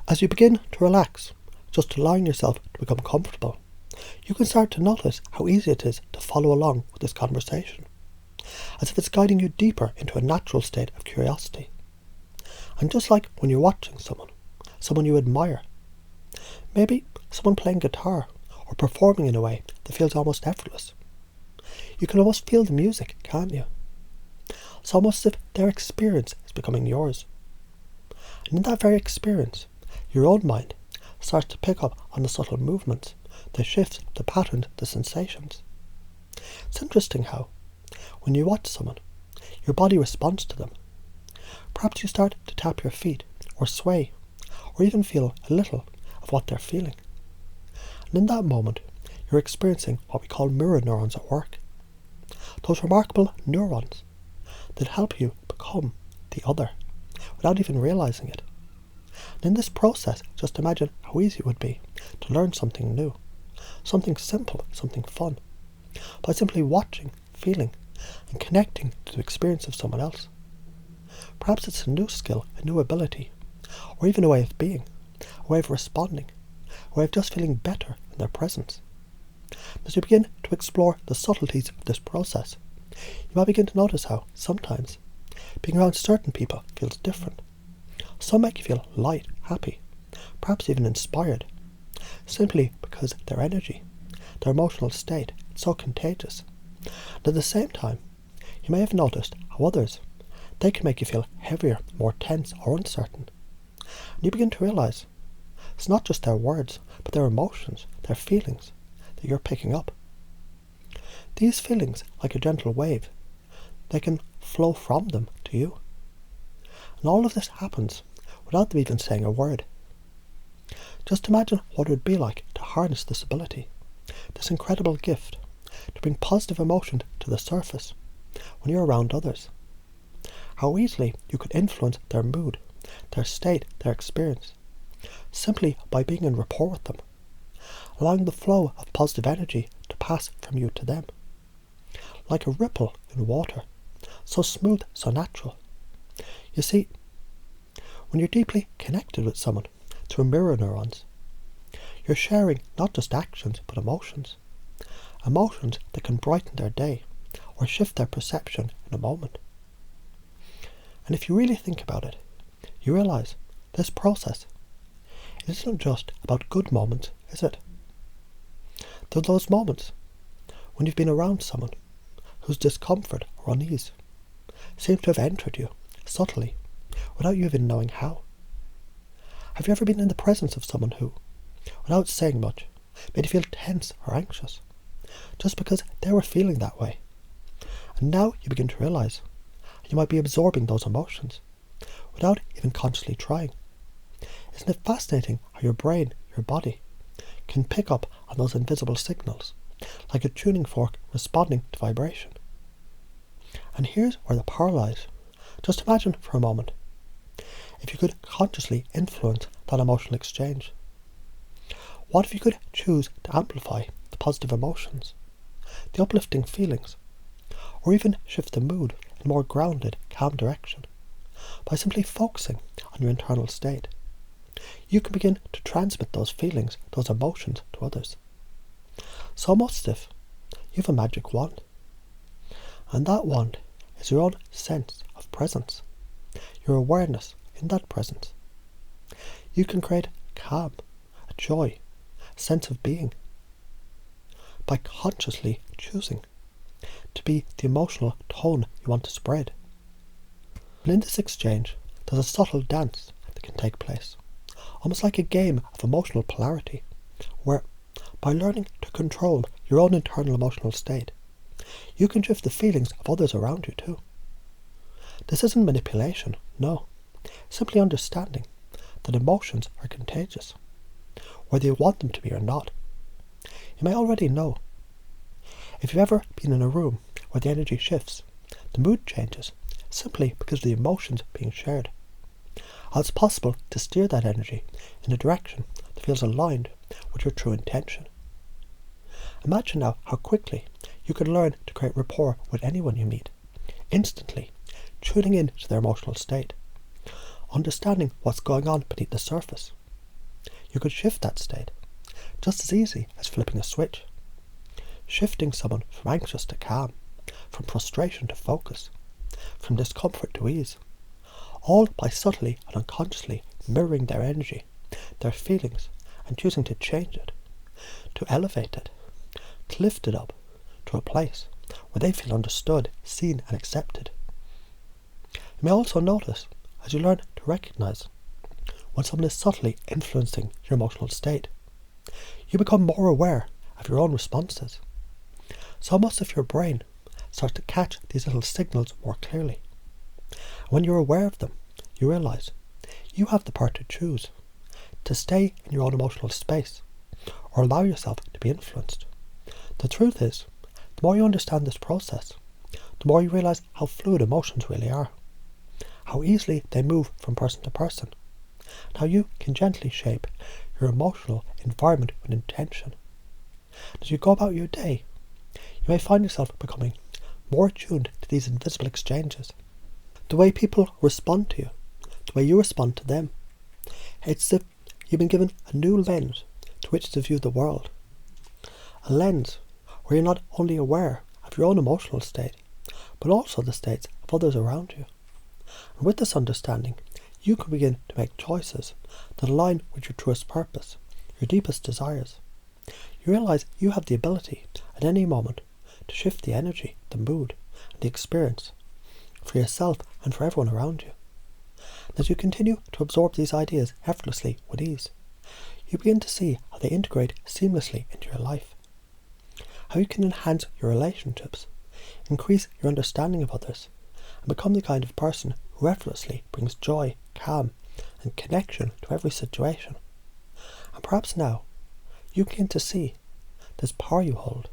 As you begin to relax, just allowing yourself to become comfortable, you can start to notice how easy it is to follow along with this conversation, as if it's guiding you deeper into a natural state of curiosity. And just like when you're watching someone you admire, maybe someone playing guitar or performing in a way that feels almost effortless, you can almost feel the music, can't you? It's almost as if their experience is becoming yours. And in that very experience, your own mind starts to pick up on the subtle movements, the shifts, the patterns, the sensations. It's interesting how, when you watch someone, your body responds to them. Perhaps you start to tap your feet, or sway, or even feel a little of what they're feeling. And in that moment, you're experiencing what we call mirror neurons at work. Those remarkable neurons that help you become the other without even realizing it. And in this process, just imagine how easy it would be to learn something new, something simple, something fun, by simply watching, feeling, and connecting to the experience of someone else. Perhaps it's a new skill, a new ability, or even a way of being, a way of responding, a way of just feeling better in their presence. As you begin to explore the subtleties of this process, you might begin to notice how, sometimes, being around certain people feels different. Some make you feel light, happy, perhaps even inspired, simply because their energy, their emotional state, is so contagious. And at the same time, you may have noticed how others, they can make you feel heavier, more tense or uncertain. And you begin to realize it's not just their words, but their emotions, their feelings that you're picking up. These feelings, like a gentle wave, they can flow from them to you. And all of this happens without them even saying a word. Just imagine what it would be like to harness this ability, this incredible gift, to bring positive emotion to the surface when you're around others. How easily you could influence their mood, their state, their experience, simply by being in rapport with them, allowing the flow of positive energy to pass from you to them. Like a ripple in water, so smooth, so natural. You see, when you're deeply connected with someone through mirror neurons, you're sharing not just actions but emotions. Emotions that can brighten their day or shift their perception in a moment. And if you really think about it, you realize this process isn't just about good moments, is it? There are those moments when you've been around someone whose discomfort or unease seems to have entered you subtly without you even knowing how. Have you ever been in the presence of someone who, without saying much, made you feel tense or anxious, just because they were feeling that way? And now you begin to realize you might be absorbing those emotions without even consciously trying. Isn't it fascinating how your brain, your body, can pick up on those invisible signals, like a tuning fork responding to vibration? And here's where the power lies. Just imagine for a moment if you could consciously influence that emotional exchange. What if you could choose to amplify the positive emotions, the uplifting feelings, or even shift the mood in a more grounded, calm direction by simply focusing on your internal state? You can begin to transmit those feelings, those emotions to others. It's almost as if you have a magic wand, and that wand is your own sense of presence, your awareness in that presence. You can create calm, a joy, a sense of being by consciously choosing to be the emotional tone you want to spread. And in this exchange, there's a subtle dance that can take place, almost like a game of emotional polarity, where, by learning to control your own internal emotional state, you can shift the feelings of others around you too. This isn't manipulation, no, simply understanding that emotions are contagious, whether you want them to be or not. You may already know. If you've ever been in a room where the energy shifts, the mood changes, simply because of the emotions being shared. How it's possible to steer that energy in a direction that feels aligned with your true intention. Imagine now how quickly you could learn to create rapport with anyone you meet, instantly tuning in to their emotional state, understanding what's going on beneath the surface, you could shift that state, just as easy as flipping a switch. Shifting someone from anxious to calm, from frustration to focus, from discomfort to ease, all by subtly and unconsciously mirroring their energy, their feelings, and choosing to change it, to elevate it, to lift it up to a place where they feel understood, seen and accepted. You may also notice, as you learn to recognise, when someone is subtly influencing your emotional state, you become more aware of your own responses. So much of your brain starts to catch these little signals more clearly. And when you're aware of them, you realise you have the power to choose, to stay in your own emotional space, or allow yourself to be influenced. The truth is, the more you understand this process, the more you realise how fluid emotions really are, how easily they move from person to person, and how you can gently shape your emotional environment with intention. As you go about your day, you may find yourself becoming more attuned to these invisible exchanges. The way people respond to you, the way you respond to them. It's as if you've been given a new lens to which to view the world. A lens where you're not only aware of your own emotional state, but also the states of others around you. And with this understanding, you can begin to make choices that align with your truest purpose, your deepest desires. You realise you have the ability at any moment to shift the energy, the mood, and the experience for yourself and for everyone around you. And as you continue to absorb these ideas effortlessly with ease, you begin to see how they integrate seamlessly into your life, how you can enhance your relationships, increase your understanding of others, and become the kind of person who effortlessly brings joy, calm, and connection to every situation. And perhaps now, you begin to see this power you hold,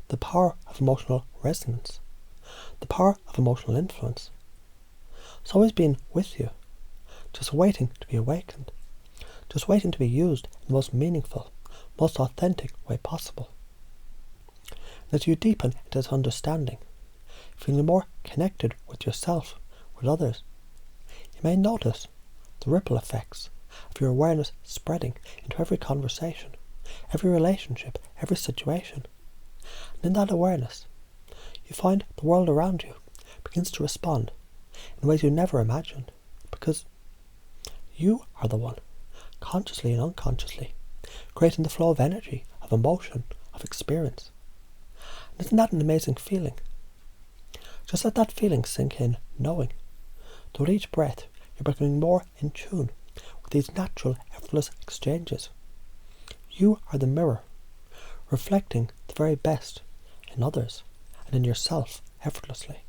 the power of emotional resonance, the power of emotional influence. It's always been with you, just waiting to be awakened, just waiting to be used in the most meaningful, most authentic way possible. And as you deepen into this understanding, feeling more connected with yourself, with others, you may notice the ripple effects of your awareness spreading into every conversation, every relationship, every situation. And in that awareness, you find the world around you begins to respond in ways you never imagined, because you are the one, consciously and unconsciously, creating the flow of energy, of emotion, of experience. And isn't that an amazing feeling? Just let that feeling sink in, knowing that with each breath you're becoming more in tune with these natural, effortless exchanges. You are the mirror, reflecting the very best in others and in yourself effortlessly.